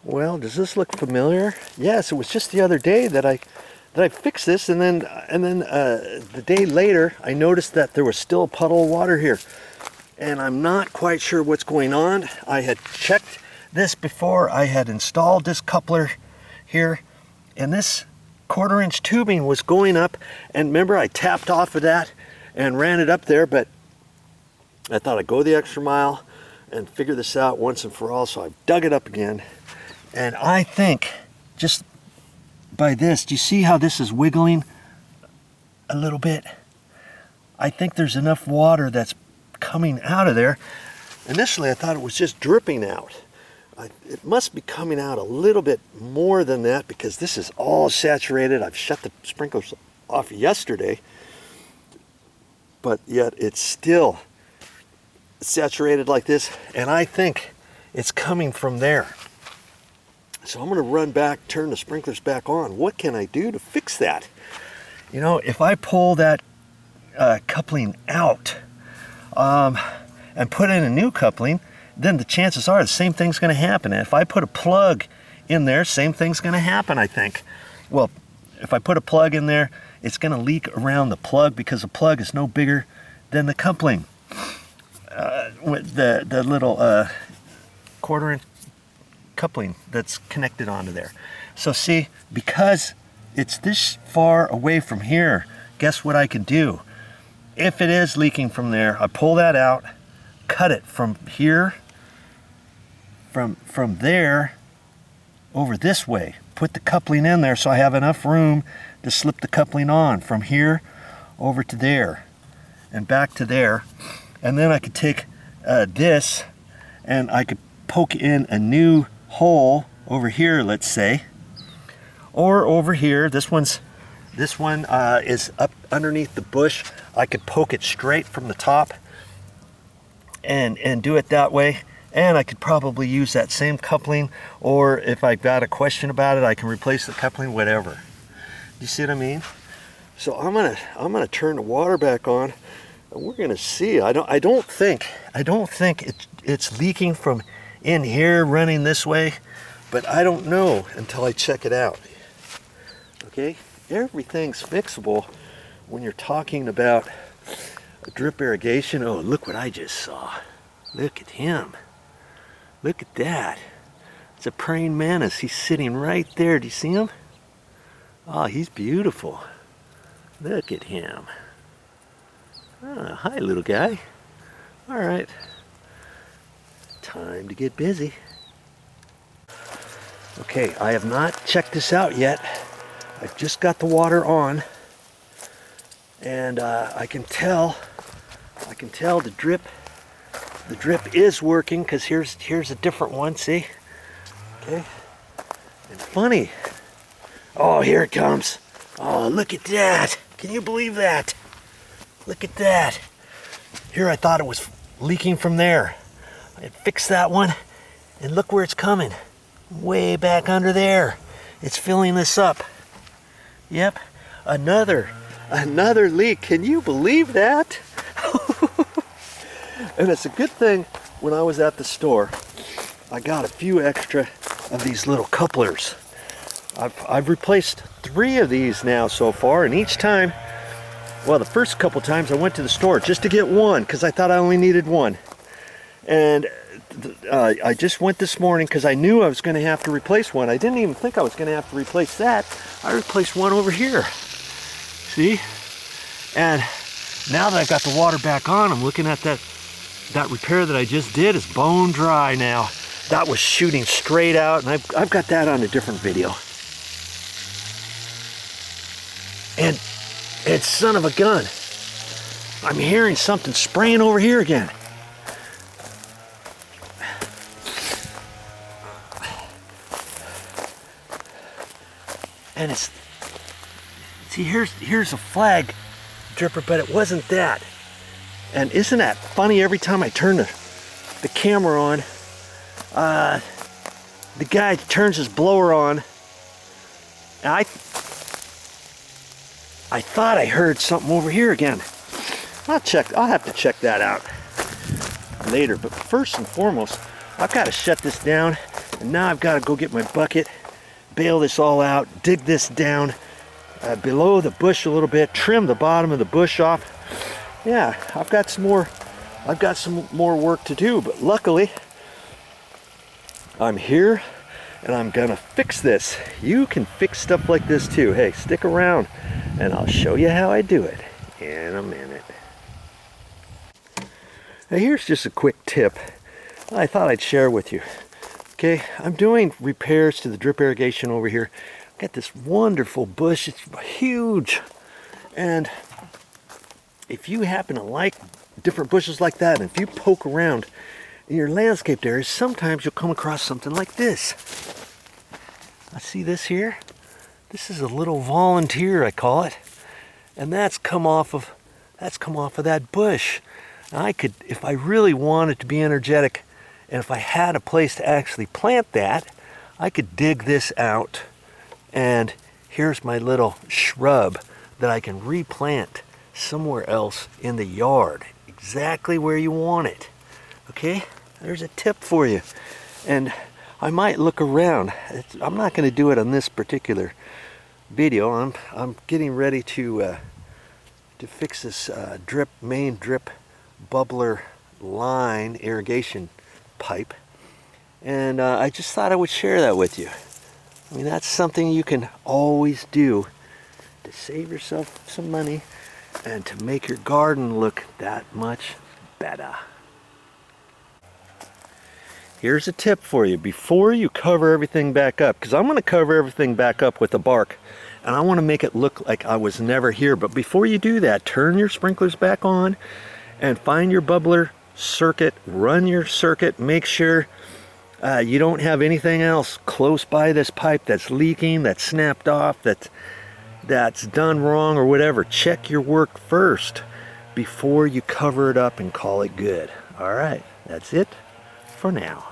Well, does this look familiar? Yes, it was just the other day that I fixed this, and then the day later I noticed that there was still a puddle of water here, and I'm not quite sure what's going on. I had checked this before I had installed this coupler here, and this 1/4-inch tubing was going up, and remember I tapped off of that and ran it up there, but I thought I'd go the extra mile and figure this out once and for all, so I dug it up again. And I think just by this, do you see how this is wiggling a little bit? I think there's enough water that's coming out of there. Initially I thought it was just dripping out. It must be coming out a little bit more than that because this is all saturated. I've shut the sprinklers off yesterday, but yet it's still saturated like this, and I think it's coming from there. So I'm going to run back, turn the sprinklers back on. What can I do to fix that? You know, if I pull that coupling out and put in a new coupling, then the chances are the same thing's going to happen. And if I put a plug in there, same thing's going to happen, I think. Well, if I put a plug in there, it's going to leak around the plug because the plug is no bigger than the coupling. With the little 1/4-inch coupling that's connected onto there. So see, because it's this far away from here, guess what I can do? If it is leaking from there, I pull that out, cut it from here, from there over this way, put the coupling in there so I have enough room to slip the coupling on from here over to there and back to there. And then I could take this and I could poke in a new hole over here, let's say, or over here. This one is up underneath the bush. I could poke it straight from the top and do it that way. And I could probably use that same coupling, or if I've got a question about it, I can replace the coupling, whatever. You see what I mean? So I'm gonna turn the water back on, and we're gonna see. I don't think it's leaking from in here running this way, but I don't know until I check it out. Okay, everything's fixable when you're talking about drip irrigation. Oh, look what I just saw. Look at him. Look at that. It's a praying mantis. He's sitting right there. Do you see him? Oh, he's beautiful. Look at him. Oh, hi, little guy. All right. Time to get busy. Okay, I have not checked this out yet. I've just got the water on, and I can tell the drip is working, because here's a different one. See? Okay. And funny. Oh, here it comes. Oh, look at that. Can you believe that? Look at that. Here I thought it was leaking from there. I fixed that one, and look where it's coming. Way back under there. It's filling this up. Yep. Another leak. Can you believe that? And it's a good thing when I was at the store, I got a few extra of these little couplers. I've replaced 3 of these now so far, and each time, well, the first couple times I went to the store just to get one because I thought I only needed one. And I just went this morning because I knew I was going to have to replace one. I didn't even think I was going to have to replace that. I replaced one over here. See? And now that I've got the water back on, I'm looking at that repair that I just did is bone dry now. That was shooting straight out, and I've got that on a different video. And son of a gun, I'm hearing something spraying over here again. And it's, see, here's a flag dripper, but it wasn't that. And isn't that funny? Every time I turn the camera on, the guy turns his blower on, and I thought I heard something over here again. I'll have to check that out later. But first and foremost, I've got to shut this down And now I've got to go get my bucket, bail this all out, dig this down below the bush a little bit, trim the bottom of the bush off. Yeah, I've got some more work to do, but luckily I'm here and I'm gonna fix this. You can fix stuff like this too. Hey, stick around and I'll show you how I do it in a minute. Now here's just a quick tip I thought I'd share with you. Okay, I'm doing repairs to the drip irrigation over here. I've got this wonderful bush, it's huge. And if you happen to like different bushes like that, and if you poke around in your landscaped areas, sometimes you'll come across something like this. I see this here. This is a little volunteer, I call it. And that's come off of that bush. Now I could, if I really wanted to be energetic, and if I had a place to actually plant that, I could dig this out. And here's my little shrub that I can replant somewhere else in the yard, exactly where you want it. Okay, there's a tip for you. And I might look around. I'm not going to do it on this particular video. I'm getting ready to fix this main drip bubbler line irrigation pipe, and I just thought I would share that with you. I mean, that's something you can always do to save yourself some money and to make your garden look that much better. Here's a tip for you before you cover everything back up, because I'm going to cover everything back up with the bark and I want to make it look like I was never here. But before you do that, turn your sprinklers back on and find your bubbler circuit, run your circuit, make sure you don't have anything else close by this pipe that's leaking, that's snapped off, that's done wrong or whatever. Check your work first before you cover it up and call it good. All right, that's it for now.